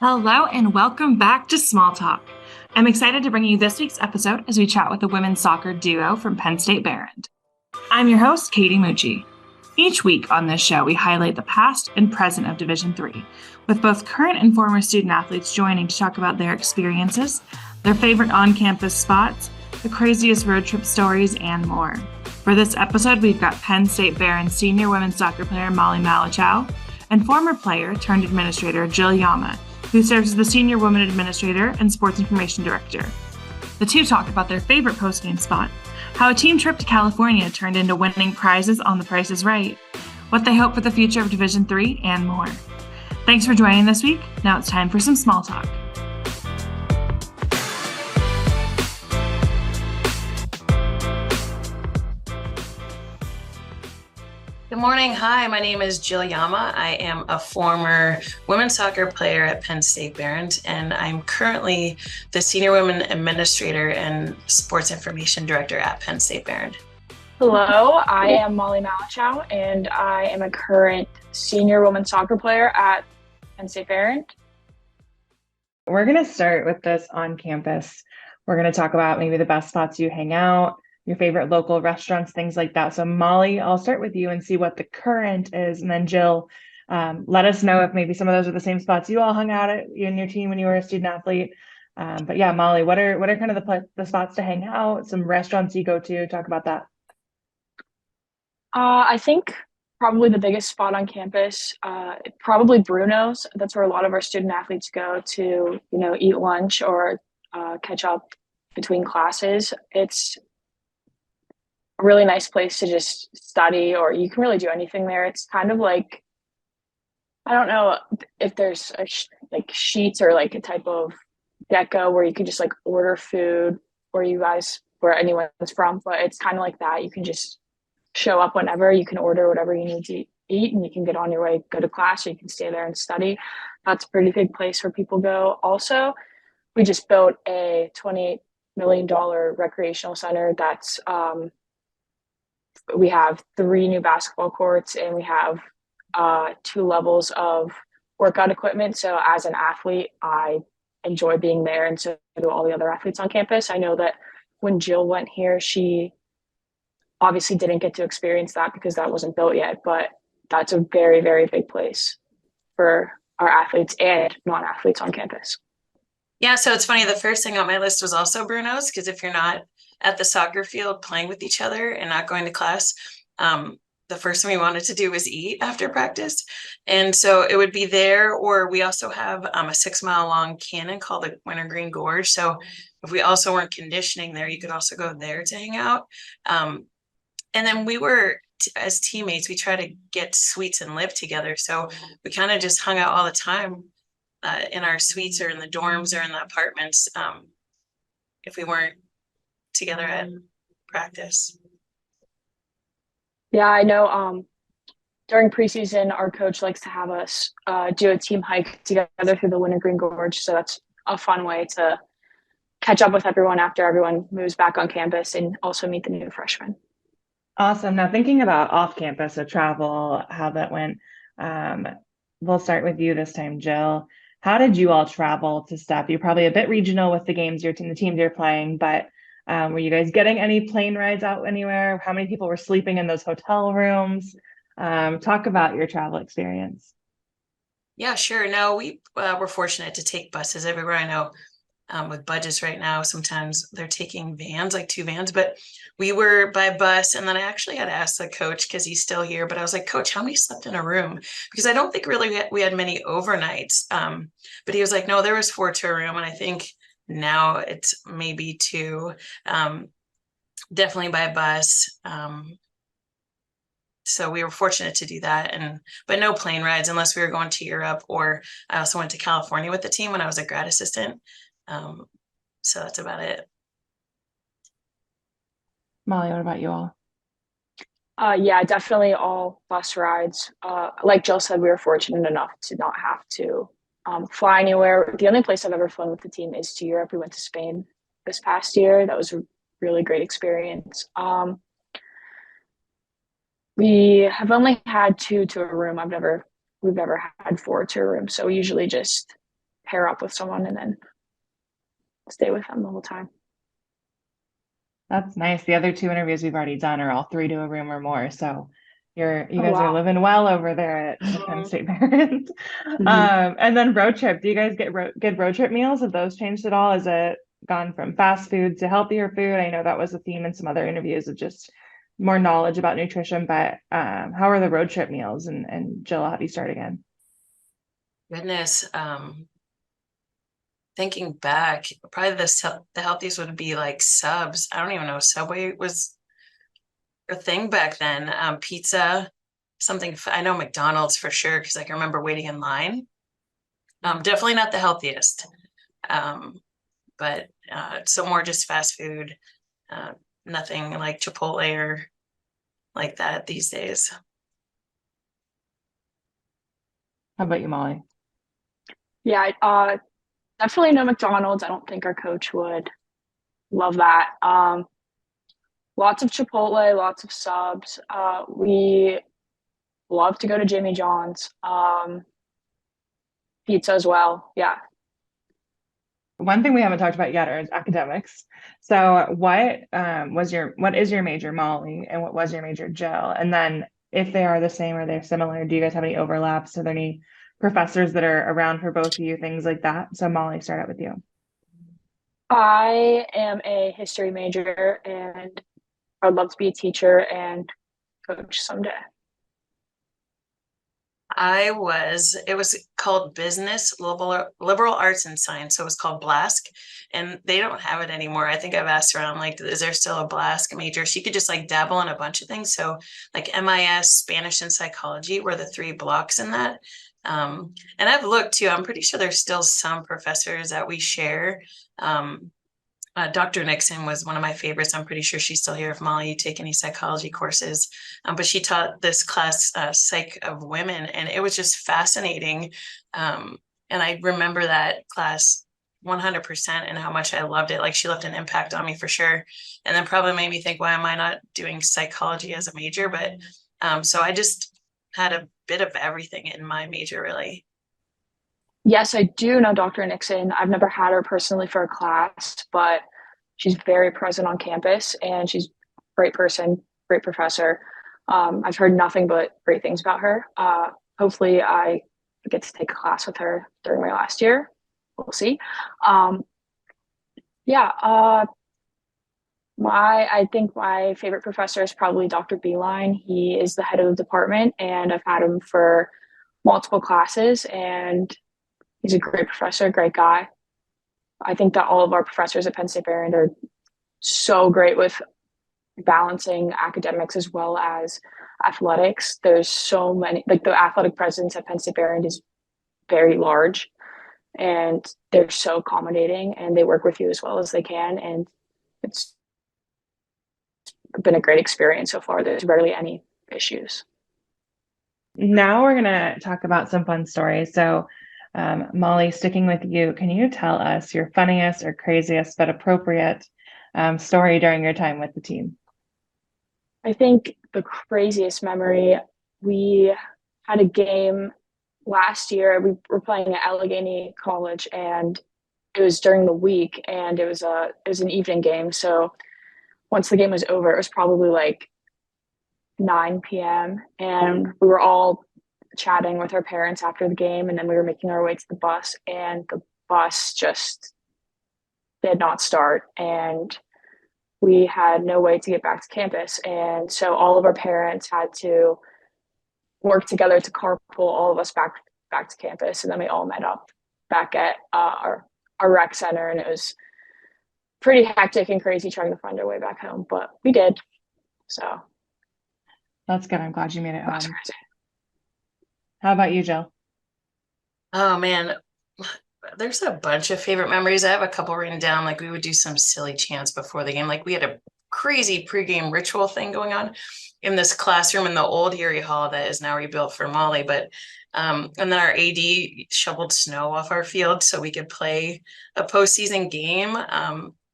Hello and welcome back to Small Talk. I'm excited to bring you this week's episode as we chat with a women's soccer duo from Penn State Behrend. I'm your host, Katie Mucci. Each week on this show, we highlight the past and present of Division III, with both current and former student athletes joining to talk about their experiences, their favorite on-campus spots, the craziest road trip stories, and more. For this episode, we've got Penn State Behrend senior women's soccer player Molly Malachow and former player turned administrator Jill Yamma, who serves as the Senior Women Administrator and Sports Information Director. The two talk about their favorite postgame spot, how a team trip to California turned into winning prizes on The Price is Right, what they hope for the future of Division III, and more. Thanks for joining this week. Now it's time for some small talk. Good morning. Hi, my name is Jill Yamma. I am a former women's soccer player at Penn State Behrend, and I'm currently the Senior Women Administrator and Sports Information Director at Penn State Behrend. Hello, I am Molly Malachow, and I am a current senior women's soccer player at Penn State Behrend. We're going to start with this on campus. We're going to talk about maybe the best spots you hang out, your favorite local restaurants, things like that. So Molly, I'll start with you and see what the current is. And then Jill, let us know if maybe some of those are the same spots you all hung out at, you and your team when you were a student athlete. But yeah, Molly, what are kind of the spots to hang out, some restaurants you go to, talk about that. I think probably the biggest spot on campus, probably Bruno's. That's where a lot of our student athletes go to, eat lunch or catch up between classes. It's a really nice place to just study, or you can really do anything there. It's kind of like, I don't know if there's like sheets or like a type of gecko where you can just like order food, or where anyone's from, but it's kind of like that. You can just show up whenever, you can order whatever you need to eat, and you can get on your way, go to class, or you can stay there and study. That's a pretty big place where people go. Also, we just built a $28 million recreational center that's we have 3 new basketball courts, and we have 2 levels of workout equipment. So as an athlete, I enjoy being there, and so do all the other athletes on campus. I know that when Jill went here, she obviously didn't get to experience that because that wasn't built yet, but that's a very, very big place for our athletes and non-athletes on campus. Yeah, so it's funny. The first thing on my list was also Bruno's, because if you're not at the soccer field playing with each other and not going to class, the first thing we wanted to do was eat after practice. And so it would be there, or we also have a 6-mile long canyon called the Wintergreen Gorge. So if we also weren't conditioning there, you could also go there to hang out. And then we were, as teammates, we try to get suites and live together. So we kind of just hung out all the time in our suites or in the dorms or in the apartments if we weren't together at practice. Yeah, I know during preseason, our coach likes to have us do a team hike together through the Wintergreen Gorge. So that's a fun way to catch up with everyone after everyone moves back on campus, and also meet the new freshmen. Awesome. Now thinking about off campus, so travel, how that went. We'll start with you this time, Jill. How did you all travel to stuff? You're probably a bit regional with the games the teams you're playing, but were you guys getting any plane rides out anywhere? How many people were sleeping in those hotel rooms? Talk about your travel experience. Yeah, sure. No, we were fortunate to take buses everywhere. I know with budgets right now, sometimes they're taking vans, like 2 vans, but we were by bus. And then I actually had asked the coach, because he's still here, but I was like, Coach, how many slept in a room? Because I don't think really we had many overnights. But he was like, no, there was 4 to a room. And I think now it's maybe 2, definitely by bus. So we were fortunate to do that, but no plane rides unless we were going to Europe, or I also went to California with the team when I was a grad assistant. So that's about it. Molly, what about you all? Yeah, definitely all bus rides. Like Jill said, we were fortunate enough to not have to fly anywhere. The only place I've ever flown with the team is to Europe. We went to Spain this past year. That was a really great experience. We have only had 2 to a room. We've never had 4 to a room. So we usually just pair up with someone and then stay with them the whole time. That's nice. The other 2 interviews we've already done are all 3 to a room or more. So you guys are Wow. living well over there at Penn State Behrend. Mhm. And then road trip. Do you guys get good road trip meals? Have those changed at all? Has it gone from fast food to healthier food? I know that was a theme in some other interviews of just more knowledge about nutrition, but how are the road trip meals? And Jill, I'll have you start again. Goodness. Thinking back, probably the healthiest would be like subs. I don't even know. Subway was a thing back then. Pizza, something. I know McDonald's for sure because I can remember waiting in line. Definitely not the healthiest. But so more just fast food. Nothing like Chipotle or like that these days. How about you, Molly? Yeah, definitely no McDonald's. I don't think our coach would love that. Lots of Chipotle, lots of subs. We love to go to Jimmy John's. Pizza as well. Yeah. One thing we haven't talked about yet is academics. So what is your major, Molly, and what was your major, Jill? And then if they are the same or they're similar, do you guys have any overlaps? Are there any professors that are around for both of you, things like that? So Molly, start out with you. I am a history major and I'd love to be a teacher and coach someday. It was called Business, Liberal Arts and Science. So it was called BLASC, and they don't have it anymore. I think I've asked around, like, is there still a BLASC major? She could just like dabble in a bunch of things. So like MIS, Spanish, and psychology were the 3 blocks in that. And I've looked too. I'm pretty sure there's still some professors that we share. Dr. Nixon was one of my favorites. I'm pretty sure she's still here if Molly, you take any psychology courses. But she taught this class, Psych of Women, and it was just fascinating. And I remember that class 100% and how much I loved it. Like, she left an impact on me for sure. And then probably made me think, why am I not doing psychology as a major? But so I just had a bit of everything in my major, really. Yes, I do know Dr. Nixon. I've never had her personally for a class, but she's very present on campus and she's a great person, great professor. I've heard nothing but great things about her. Hopefully I get to take a class with her during my last year. We'll see. Yeah, I think my favorite professor is probably Dr. Beeline. He is the head of the department and I've had him for multiple classes and he's a great professor, great guy. I think that all of our professors at Penn State Behrend are so great with balancing academics as well as athletics. There's so many, like, the athletic presence at Penn State Behrend is very large and they're so accommodating and they work with you as well as they can. And it's been a great experience so far. There's rarely any issues. Now we're going to talk about some fun stories. So Molly, sticking with you, can you tell us your funniest or craziest but appropriate story during your time with the team? I think the craziest memory, we had a game last year. We were playing at Allegheny College and it was during the week and it was an evening game. So once the game was over, it was probably like 9 p.m. and we were all chatting with our parents after the game, and then we were making our way to the bus and the bus just did not start and we had no way to get back to campus. And so all of our parents had to work together to carpool all of us back to campus, and then we all met up back at our rec center, and it was pretty hectic and crazy trying to find our way back home, but we did. So that's good. I'm glad you made it home. Crazy. How about you, Jill? Oh man, there's a bunch of favorite memories. I have a couple written down. Like, we would do some silly chants before the game. Like, we had a crazy pregame ritual thing going on in this classroom in the old Erie Hall that is now rebuilt for Molly. But and then our AD shoveled snow off our field so we could play a postseason game.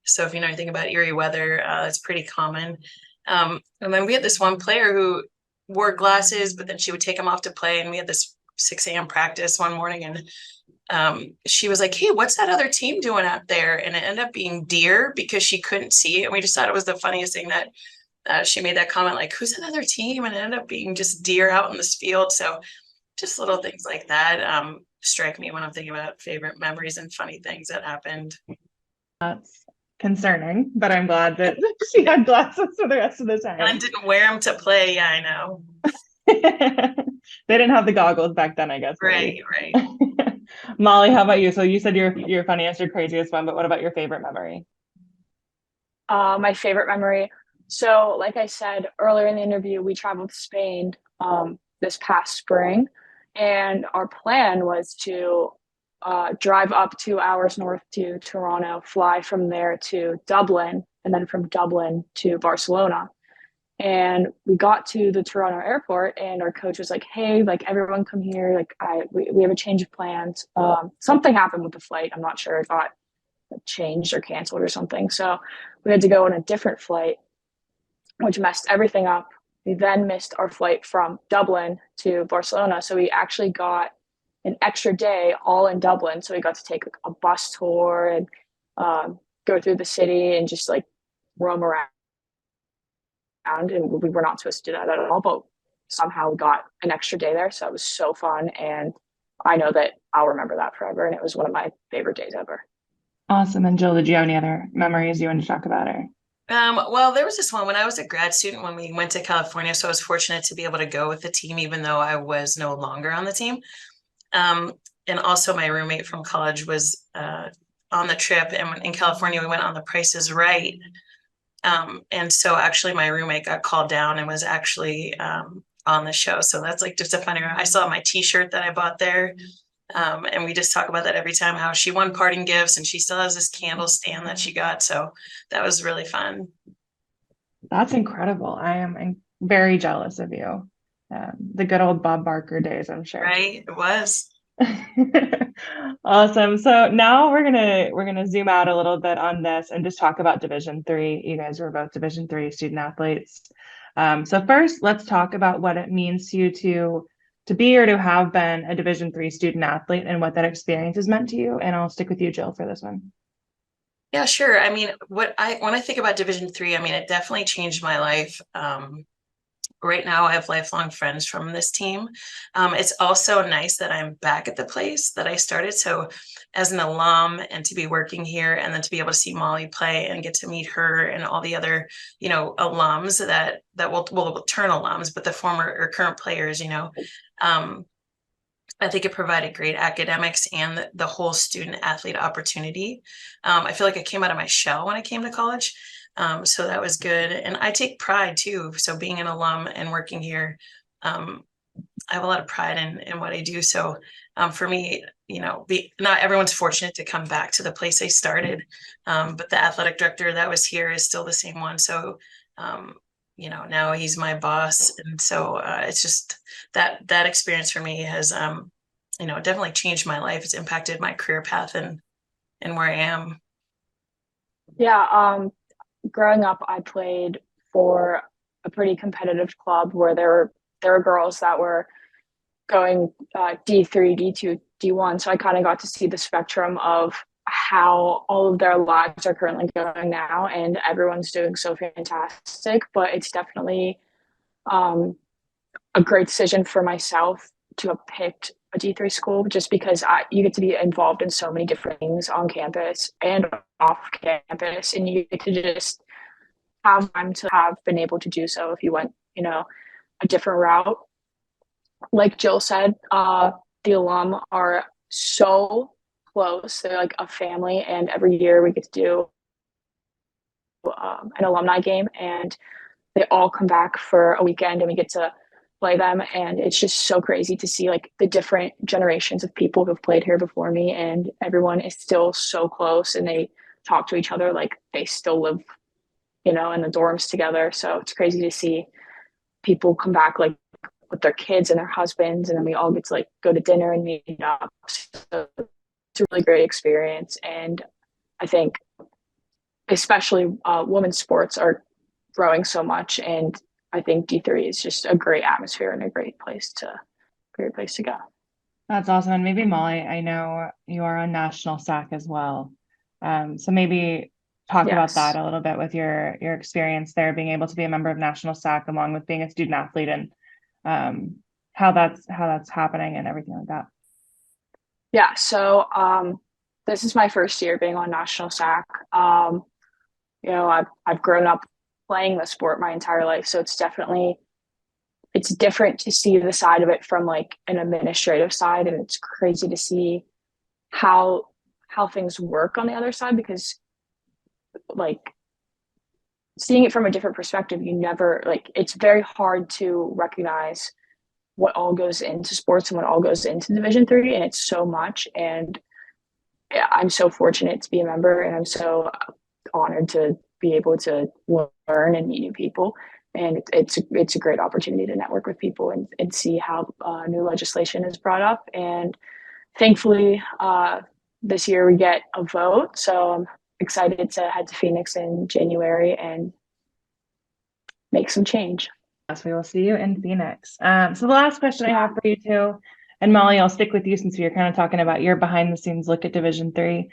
So if you know anything about Erie weather, it's pretty common. And then we had this one player who wore glasses, but then she would take them off to play. And we had this 6 a.m. practice one morning, and she was like, "Hey, what's that other team doing out there?" And it ended up being deer because she couldn't see it. And we just thought it was the funniest thing that she made that comment, like, "Who's that other team?" And it ended up being just deer out in this field. So just little things like that strike me when I'm thinking about favorite memories and funny things that happened. That's concerning, but I'm glad that she had glasses for the rest of the time. And I didn't wear them to play. Yeah, I know. They didn't have the goggles back then, I guess. Right. Molly, how about you? So you said your funniest or craziest one, but what about your favorite memory? My favorite memory. So, like I said earlier in the interview, we traveled to Spain this past spring, and our plan was to drive up 2 hours north to Toronto, fly from there to Dublin, and then from Dublin to Barcelona. And we got to the Toronto airport, and our coach was like, "Hey, like everyone come here. Like we have a change of plans. Something happened with the flight. I'm not sure. It got changed or canceled or something. So we had to go on a different flight, which messed everything up. We then missed our flight from Dublin to Barcelona. So we actually got an extra day all in Dublin. So we got to take like a bus tour and go through the city and just like roam around. And we were not supposed to do that at all, but somehow we got an extra day there. So it was so fun. And I know that I'll remember that forever. And it was one of my favorite days ever. Awesome. And Jill, did you have any other memories you wanted to talk about? Well, there was this one when I was a grad student when we went to California. So I was fortunate to be able to go with the team, even though I was no longer on the team. And also my roommate from college was on the trip. And in California, we went on The Price is Right. And so actually my roommate got called down and was actually on the show. So that's like just a funny, I saw my t-shirt that I bought there. And we just talk about that every time, how she won parting gifts and she still has this candle stand that she got. So that was really fun. That's incredible. I am very jealous of you. The good old Bob Barker days, I'm sure. Right. It was. Awesome. So now we're gonna zoom out a little bit on this and just talk about Division III. You guys were both Division III student athletes. So first, let's talk about what it means to you to be or to have been a Division III student athlete and what that experience has meant to you. And I'll stick with you, Jill, for this one. Yeah, sure. I mean, when I think about Division III, I mean, it definitely changed my life. Right now, I have lifelong friends from this team. It's also nice that I'm back at the place that I started. So as an alum and to be working here and then to be able to see Molly play and get to meet her and all the other, alums that will turn alums, but the former or current players, I think it provided great academics and the whole student athlete opportunity. I feel like I came out of my shell when I came to college. So that was good. And I take pride too. So being an alum and working here, I have a lot of pride in what I do. So for me, not everyone's fortunate to come back to the place they started. But the athletic director that was here is still the same one. So, now he's my boss. And so it's just that experience for me has, definitely changed my life. It's impacted my career path and where I am. Yeah. Growing up, I played for a pretty competitive club where there were girls that were going D3, D2, D1. So I kind of got to see the spectrum of how all of their lives are currently going now, and everyone's doing so fantastic. But it's definitely a great decision for myself to have picked a D3 school, just because you get to be involved in so many different things on campus and off campus, and you get to just have time to have been able to do so if you went, a different route. Like Jill said, the alum are so close. They're like a family, and every year we get to do an alumni game, and they all come back for a weekend and we get to play them. And it's just so crazy to see like the different generations of people who've played here before me, and everyone is still so close and they talk to each other like they still live, in the dorms together. So it's crazy to see people come back like with their kids and their husbands, and then we all get to like go to dinner and meet up. So it's a really great experience. And I think especially women's sports are growing so much, and I think D3 is just a great atmosphere and a great place to go. That's awesome. And maybe Molly, I know you are on national SAAC as well. So maybe talk about that Yes. a little bit with your experience there, being able to be a member of national SAAC along with being a student athlete, and how that's happening and everything like that. Yeah. So this is my first year being on national SAAC. I've grown up playing the sport my entire life, so it's different to see the side of it from like an administrative side, and it's crazy to see how things work on the other side, because like seeing it from a different perspective, you never like it's very hard to recognize what all goes into sports and what all goes into Division III, and it's so much. And yeah, I'm so fortunate to be a member, and I'm so honored to be able to learn and meet new people. And it's a great opportunity to network with people and see how new legislation is brought up. And thankfully, this year we get a vote. So I'm excited to head to Phoenix in January and make some change. Yes, we will see you in Phoenix. So the last question I have for you two, and Molly, I'll stick with you since we were kind of talking about your behind the scenes look at Division III.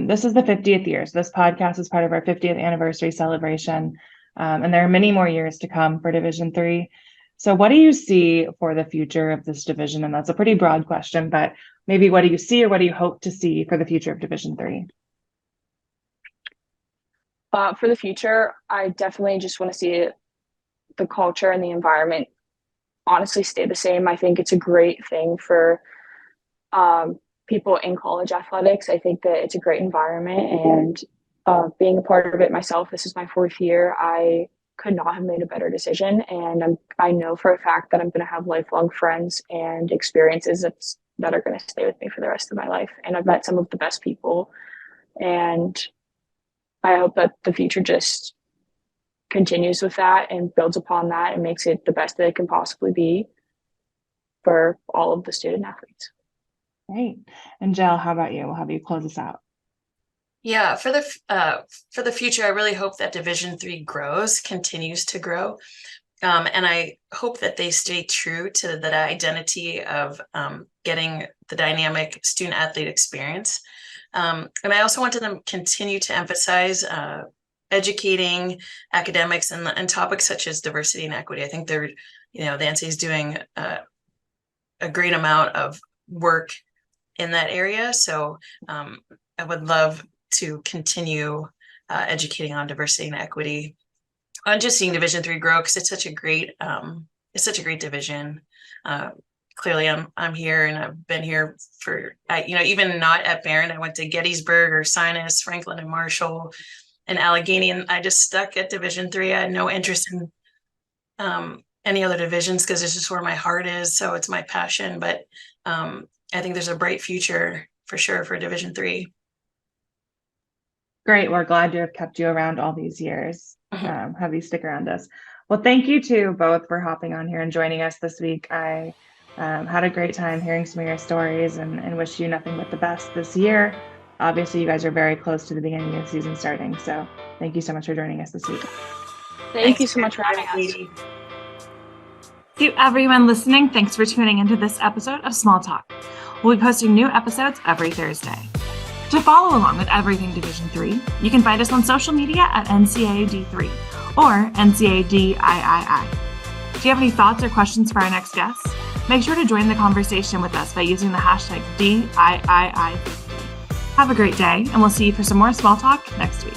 This is the 50th year. So this podcast is part of our 50th anniversary celebration. And there are many more years to come for Division III. So what do you see for the future of this division? And that's a pretty broad question, but maybe what do you see or what do you hope to see for the future of Division III? For the future, I definitely just want to see the culture and the environment honestly stay the same. I think it's a great thing for people in college athletics. I think that it's a great environment, and being a part of it myself, this is my 4th year. I could not have made a better decision, and I know for a fact that I'm going to have lifelong friends and experiences that are going to stay with me for the rest of my life. And I've met some of the best people, and I hope that the future just continues with that and builds upon that and makes it the best that it can possibly be for all of the student athletes. Great. And Jill, how about you? We'll have you close us out. Yeah, for the future, I really hope that Division III continues to grow. And I hope that they stay true to the identity of getting the dynamic student athlete experience. And I also want them to continue to emphasize educating academics and topics such as diversity and equity. I think the NCAA is doing a great amount of work in that area. So I would love to continue educating on diversity and equity, on just seeing Division III grow, because it's such a great division. Clearly I'm here, and I've been here for, even not at Behrend, I went to Gettysburg or Sinus, Franklin and Marshall and Allegheny, and I just stuck at Division III. I had no interest in any other divisions because it's just where my heart is. So it's my passion, but I think there's a bright future for sure for Division III. Great. We're glad to have kept you around all these years. Have you stick around us. Well, thank you to both for hopping on here and joining us this week. I had a great time hearing some of your stories and wish you nothing but the best this year. Obviously, you guys are very close to the beginning of the season starting. So thank you so much for joining us this week. Thank you so much for having us. To everyone listening, thanks for tuning into this episode of Small Talk. We'll be posting new episodes every Thursday. To follow along with everything Division III, you can find us on social media at NCAA-D3 or NCAA-DIII. Do you have any thoughts or questions for our next guest? Make sure to join the conversation with us by using the hashtag DIII50. Have a great day, and we'll see you for some more Small Talk next week.